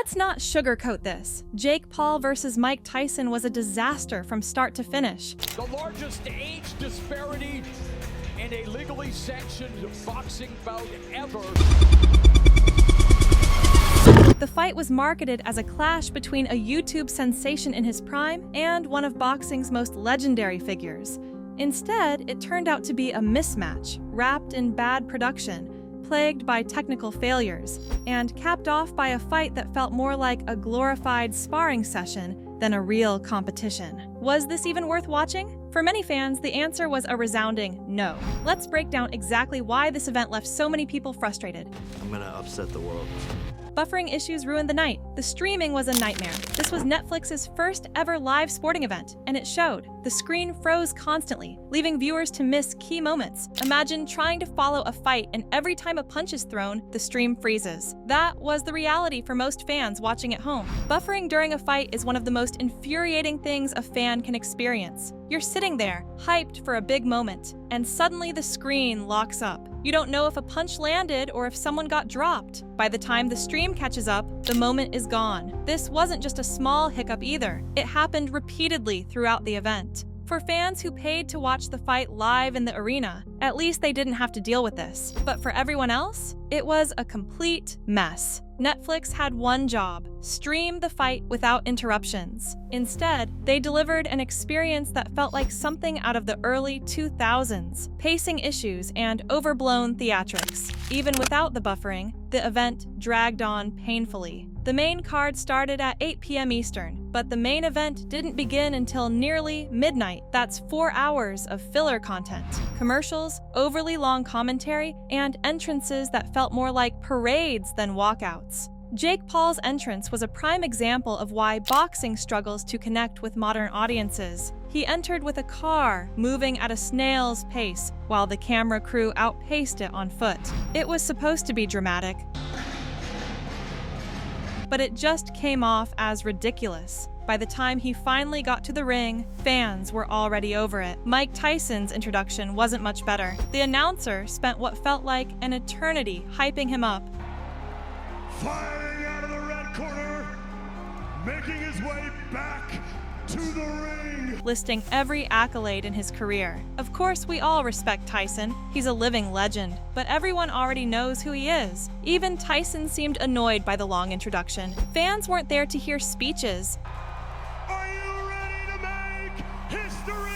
Let's not sugarcoat this. Jake Paul versus Mike Tyson was a disaster from start to finish. The largest age disparity in a legally sanctioned boxing bout ever. The fight was marketed as a clash between a YouTube sensation in his prime and one of boxing's most legendary figures. Instead, it turned out to be a mismatch, wrapped in bad production, plagued by technical failures, and capped off by a fight that felt more like a glorified sparring session than a real competition. Was this even worth watching? For many fans, the answer was a resounding no. Let's break down exactly why this event left so many people frustrated. I'm gonna upset the world. Buffering issues ruined the night. The streaming was a nightmare. This was Netflix's first ever live sporting event, and it showed. The screen froze constantly, leaving viewers to miss key moments. Imagine trying to follow a fight, and every time a punch is thrown, the stream freezes. That was the reality for most fans watching at home. Buffering during a fight is one of the most infuriating things a fan can experience. You're sitting there, hyped for a big moment, and suddenly the screen locks up. You don't know if a punch landed or if someone got dropped. By the time the stream catches up, the moment is gone. This wasn't just a small hiccup either. It happened repeatedly throughout the event. For fans who paid to watch the fight live in the arena, at least they didn't have to deal with this. But for everyone else, it was a complete mess. Netflix had one job: stream the fight without interruptions. Instead, they delivered an experience that felt like something out of the early 2000s, pacing issues and overblown theatrics. Even without the buffering, the event dragged on painfully. The main card started at 8 p.m. Eastern, but the main event didn't begin until nearly midnight. That's 4 hours of filler content, commercials, overly long commentary, and entrances that felt more like parades than walkouts. Jake Paul's entrance was a prime example of why boxing struggles to connect with modern audiences. He entered with a car, moving at a snail's pace, while the camera crew outpaced it on foot. It was supposed to be dramatic, but it just came off as ridiculous. By the time he finally got to the ring, fans were already over it. Mike Tyson's introduction wasn't much better. The announcer spent what felt like an eternity hyping him up. Fighting out of the red corner, making his way back to the ring, Listing every accolade in his career. Of course, we all respect Tyson. He's a living legend, but everyone already knows who he is. Even Tyson seemed annoyed by the long introduction. Fans weren't there to hear speeches. are you ready to make history?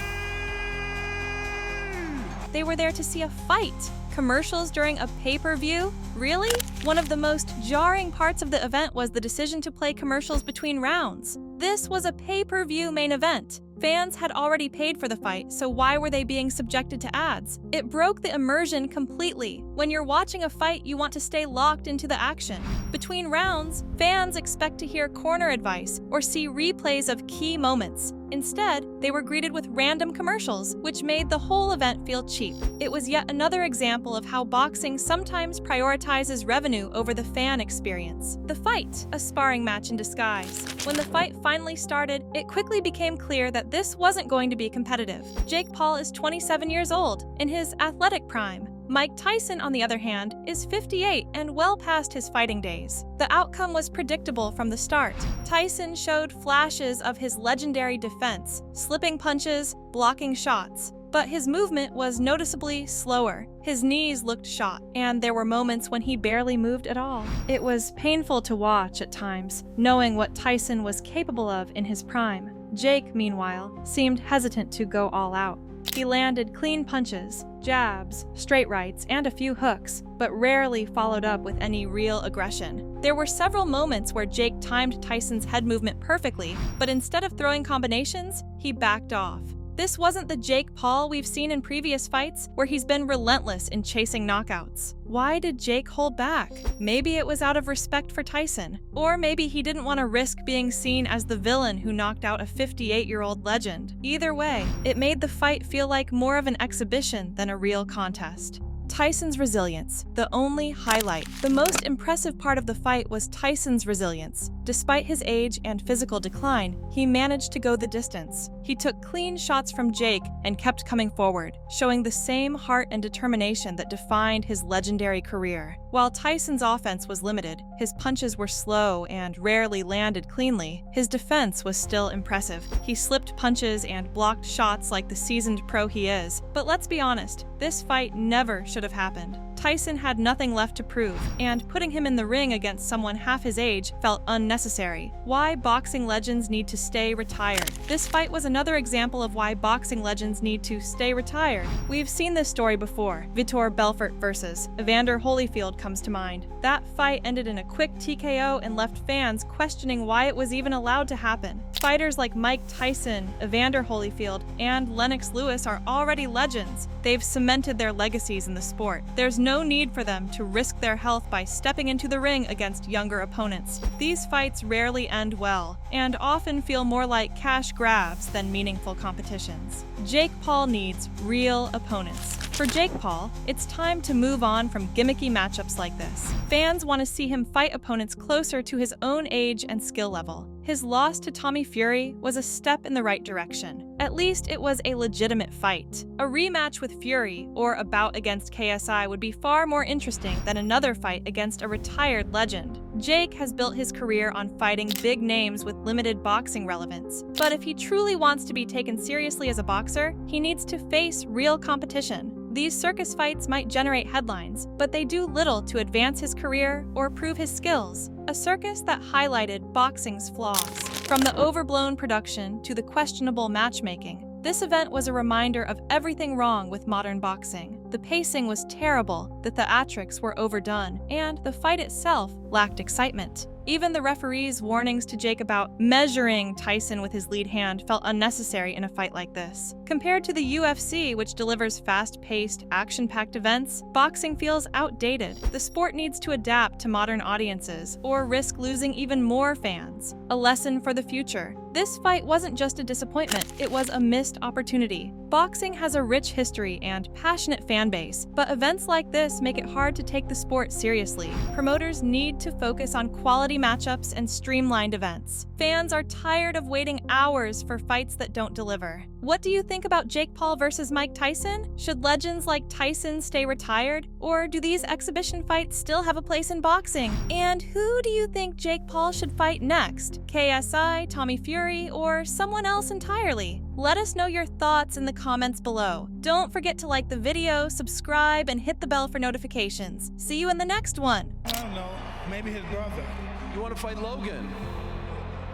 They were there to see a fight. Commercials during a pay-per-view? Really? One of the most jarring parts of the event was the decision to play commercials between rounds. This was a pay-per-view main event. Fans had already paid for the fight, so why were they being subjected to ads? It broke the immersion completely. When you're watching a fight, you want to stay locked into the action. Between rounds, fans expect to hear corner advice or see replays of key moments. Instead, they were greeted with random commercials, which made the whole event feel cheap. It was yet another example of how boxing sometimes prioritizes revenue over the fan experience. The fight, a sparring match in disguise. When the fight finally started, it quickly became clear that this wasn't going to be competitive. Jake Paul is 27 years old, in his athletic prime. Mike Tyson, on the other hand, is 58 and well past his fighting days. The outcome was predictable from the start. Tyson showed flashes of his legendary defense, slipping punches, blocking shots. But his movement was noticeably slower. His knees looked shot, and there were moments when he barely moved at all. It was painful to watch at times, knowing what Tyson was capable of in his prime. Jake, meanwhile, seemed hesitant to go all out. He landed clean punches, jabs, straight rights, and a few hooks, but rarely followed up with any real aggression. There were several moments where Jake timed Tyson's head movement perfectly, but instead of throwing combinations, he backed off. This wasn't the Jake Paul we've seen in previous fights, where he's been relentless in chasing knockouts. Why did Jake hold back? Maybe it was out of respect for Tyson. Or maybe he didn't want to risk being seen as the villain who knocked out a 58-year-old legend. Either way, it made the fight feel like more of an exhibition than a real contest. Tyson's resilience, the only highlight. The most impressive part of the fight was Tyson's resilience. Despite his age and physical decline, he managed to go the distance. He He took clean shots from Jake and kept coming forward, showing the same heart and determination that defined his legendary career. While Tyson's offense was limited, his punches were slow and rarely landed cleanly, his defense was still impressive. He slipped punches and blocked shots like the seasoned pro he is. But let's be honest, this fight never should have happened. Tyson had nothing left to prove, and putting him in the ring against someone half his age felt unnecessary. Why boxing legends need to stay retired. This fight was another example of why boxing legends need to stay retired. We've seen this story before. Vitor Belfort versus Evander Holyfield comes to mind. That fight ended in a quick TKO and left fans questioning why it was even allowed to happen. Fighters like Mike Tyson, Evander Holyfield, and Lennox Lewis are already legends. They've cemented their legacies in the sport. There's no need for them to risk their health by stepping into the ring against younger opponents. These fights rarely end well, and often feel more like cash grabs than meaningful competitions. Jake Paul needs real opponents. For Jake Paul, it's time to move on from gimmicky matchups like this. Fans want to see him fight opponents closer to his own age and skill level. His loss to Tommy Fury was a step in the right direction. At least it was a legitimate fight. A rematch with Fury or a bout against KSI would be far more interesting than another fight against a retired legend. Jake has built his career on fighting big names with limited boxing relevance. But if he truly wants to be taken seriously as a boxer, he needs to face real competition. These circus fights might generate headlines, but they do little to advance his career or prove his skills. A circus that highlighted boxing's flaws. From the overblown production to the questionable matchmaking, this event was a reminder of everything wrong with modern boxing. The pacing was terrible, the theatrics were overdone, and the fight itself lacked excitement. Even the referee's warnings to Jake about measuring Tyson with his lead hand felt unnecessary in a fight like this. Compared to the UFC, which delivers fast-paced, action-packed events, boxing feels outdated. The sport needs to adapt to modern audiences, or risk losing even more fans. A lesson for the future. This fight wasn't just a disappointment, it was a missed opportunity. Boxing has a rich history and passionate fan base, but events like this make it hard to take the sport seriously. Promoters need to focus on quality matchups and streamlined events. Fans are tired of waiting hours for fights that don't deliver. What do you think about Jake Paul versus Mike Tyson? Should legends like Tyson stay retired? Or do these exhibition fights still have a place in boxing? And who do you think Jake Paul should fight next? KSI, Tommy Fury, or someone else entirely? Let us know your thoughts in the comments below. Don't forget to like the video, subscribe, and hit the bell for notifications. See you in the next one. I don't know, maybe his brother. You want to fight Logan?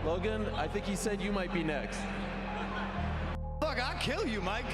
Logan, I think he said you might be next. Look, I'll kill you, Mike.